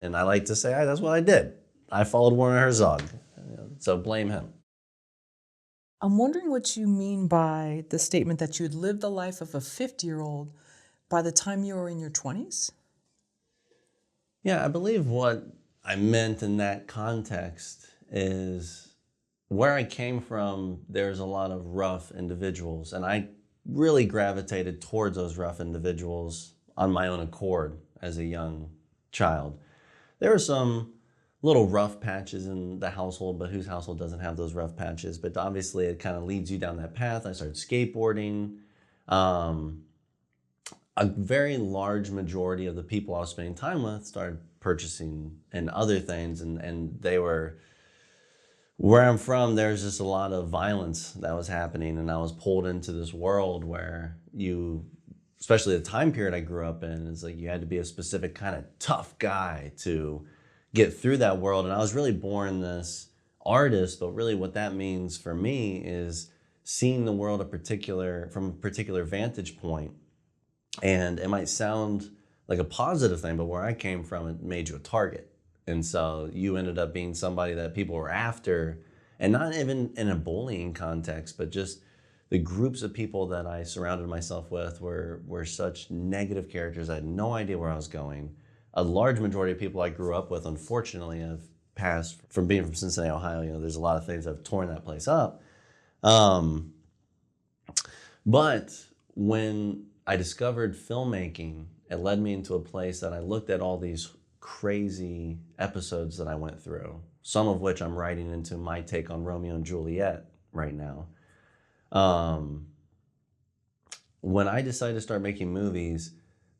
And I like to say, that's what I did. I followed Werner Herzog, so blame him. I'm wondering what you mean by the statement that you'd lived the life of a 50-year-old by the time you were in your 20s? Yeah, I believe what I meant in that context is where I came from, there's a lot of rough individuals, and I really gravitated towards those rough individuals on my own accord as a young child. There were some little rough patches in the household, but whose household doesn't have those rough patches? But obviously it kind of leads you down that path. I started skateboarding. A very large majority of the people I was spending time with started purchasing and other things, and they were, where I'm from, there's just a lot of violence that was happening, and I was pulled into this world where you, especially the time period I grew up in, is like you had to be a specific kind of tough guy to get through that world. And I was really born this artist, but really what that means for me is seeing the world from a particular vantage point. And it might sound like a positive thing, but where I came from, it made you a target. And so you ended up being somebody that people were after, and not even in a bullying context, but just the groups of people that I surrounded myself with were such negative characters. I had no idea where I was going. A large majority of people I grew up with, unfortunately, have passed. From being from Cincinnati, Ohio, there's a lot of things that have torn that place up. But when I discovered filmmaking, it led me into a place that I looked at all these crazy episodes that I went through, some of which I'm writing into my take on Romeo and Juliet right now. When I decided to start making movies,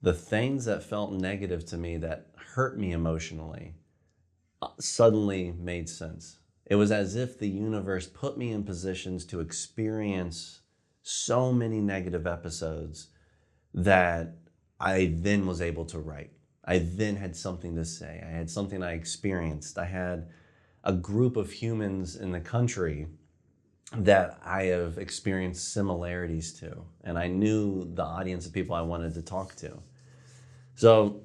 the things that felt negative to me, that hurt me emotionally, suddenly made sense. It was as if the universe put me in positions to experience so many negative episodes that I then was able to write. I then had something to say. I had something I experienced. I had a group of humans in the country that I have experienced similarities to, and I knew the audience of people I wanted to talk to. So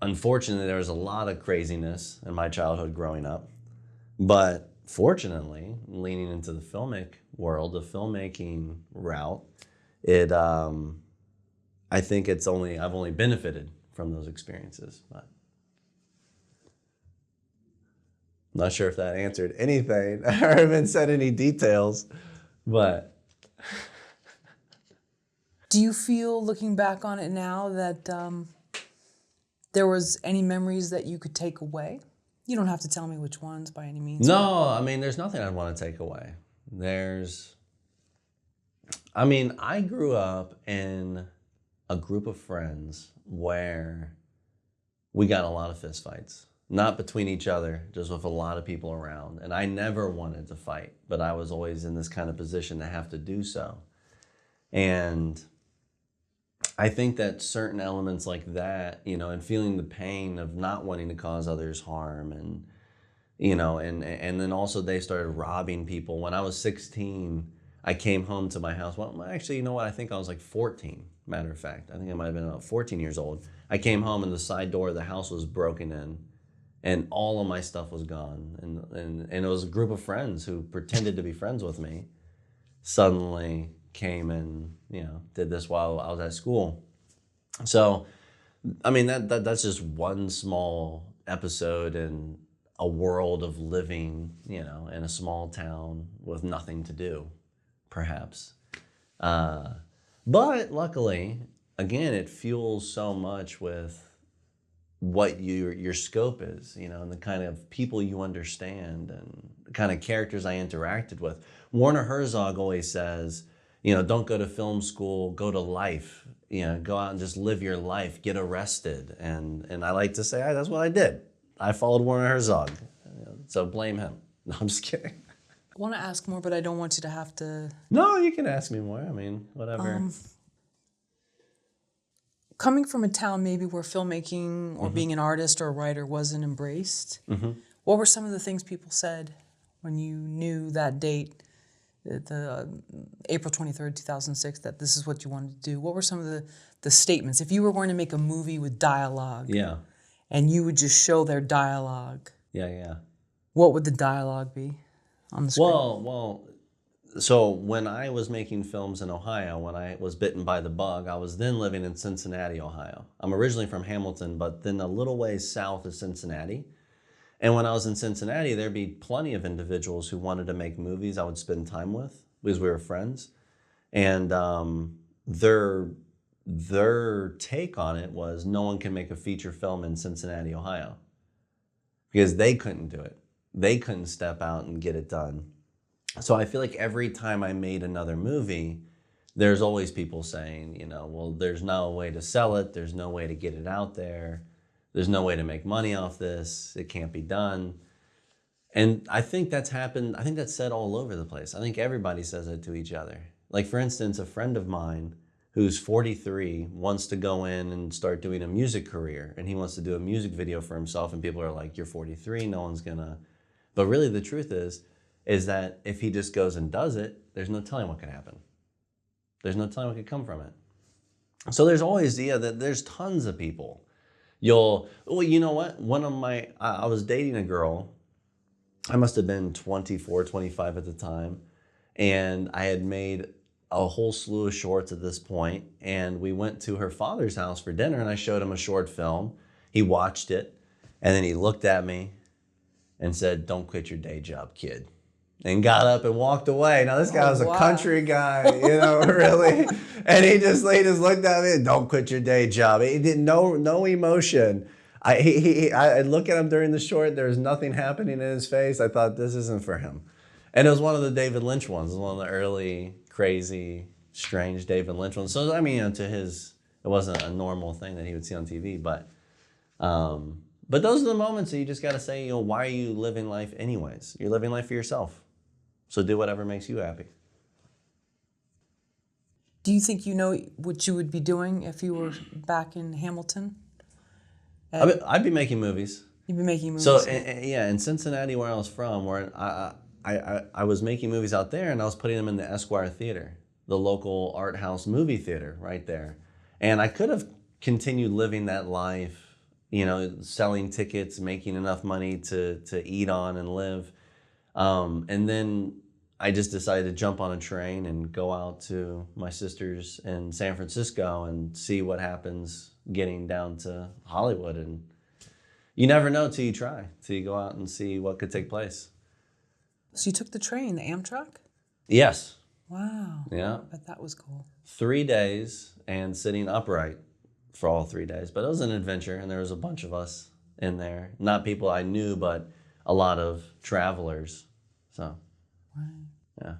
unfortunately, there was a lot of craziness in my childhood growing up, but fortunately, leaning into the filmic world, the filmmaking route, I think I've only benefited from those experiences. But I'm not sure if that answered anything or even said any details, but. Do you feel, looking back on it now, that there was any memories that you could take away? You don't have to tell me which ones by any means. No, I mean, there's nothing I'd want to take away. I grew up in a group of friends where we got in a lot of fistfights. Not between each other, just with a lot of people around. And I never wanted to fight, but I was always in this kind of position to have to do so. And I think that certain elements like that, and feeling the pain of not wanting to cause others harm, and then also they started robbing people. When I was 16, I came home to my house. Well, actually, you know what? I think I was like 14, matter of fact. I think I might have been about 14 years old. I came home and the side door of the house was broken in, and all of my stuff was gone. And it was a group of friends who pretended to be friends with me suddenly came and, did this while I was at school. So, I mean, that's just one small episode in a world of living, in a small town with nothing to do, perhaps. But luckily, again, it fuels so much with what your scope is, and the kind of people you understand and the kind of characters I interacted with. Werner Herzog always says, don't go to film school, go to life. Go out and just live your life, get arrested. And I like to say, that's what I did. I followed Werner Herzog. So blame him. No, I'm just kidding. I want to ask more, but I don't want you to have to. No, you can ask me more. I mean, whatever. Coming from a town maybe where filmmaking or being an artist or a writer wasn't embraced, what were some of the things people said when you knew that date, the April 23rd, 2006, that this is what you wanted to do? What were some of the statements? If you were going to make a movie with dialogue, and you would just show their dialogue. Yeah. What would the dialogue be on the screen? Well, so when I was making films in Ohio, when I was bitten by the bug, I was then living in Cincinnati, Ohio. I'm originally from Hamilton, but then a little ways south of Cincinnati. And when I was in Cincinnati, there'd be plenty of individuals who wanted to make movies I would spend time with because we were friends. And their take on it was no one can make a feature film in Cincinnati, Ohio, because they couldn't do it. They couldn't step out and get it done. So I feel like every time I made another movie, there's always people saying, you know, well, there's no way to sell it. There's no way to get it out there. There's no way to make money off this. It can't be done. And I think that's happened. I think that's said all over the place. I think everybody says it to each other. Like, for instance, a friend of mine who's 43 wants to go in and start doing a music career, and he wants to do a music video for himself, and people are like, you're 43, no one's gonna. But really the truth is that if he just goes and does it, there's no telling what could happen. There's no telling what could come from it. So there's always that there's tons of people. You know what? I was dating a girl. I must have been 24, 25 at the time. And I had made a whole slew of shorts at this point. And we went to her father's house for dinner, and I showed him a short film. He watched it, and then he looked at me and said, "Don't quit your day job, kid." And got up and walked away. Now this guy was a country guy, you know, really. And he just looked at me and, "Don't quit your day job." He did no emotion. I look at him during the short. There was nothing happening in his face. I thought, this isn't for him. And it was one of the David Lynch ones. It was one of the early, crazy, strange David Lynch ones. So I mean, you know, it wasn't a normal thing that he would see on TV. But those are the moments that you just got to say, you know, why are you living life anyways? You're living life for yourself. So do whatever makes you happy. Do you think you know what you would be doing if you were back in Hamilton? I'd be making movies. You'd be making movies. So yeah, in Cincinnati, where I was from, where I was making movies out there, and I was putting them in the Esquire Theater, the local art house movie theater right there. And I could have continued living that life, you know, selling tickets, making enough money to eat on and live. And then I just decided to jump on a train and go out to my sister's in San Francisco and see what happens getting down to Hollywood. And you never know till you try, till you go out and see what could take place. So you took the train, the Amtrak? Yes. Wow. Yeah. I bet that was cool. 3 days and sitting upright for all 3 days. But it was an adventure, and there was a bunch of us in there. Not people I knew, but a lot of travelers. So, Right. yeah.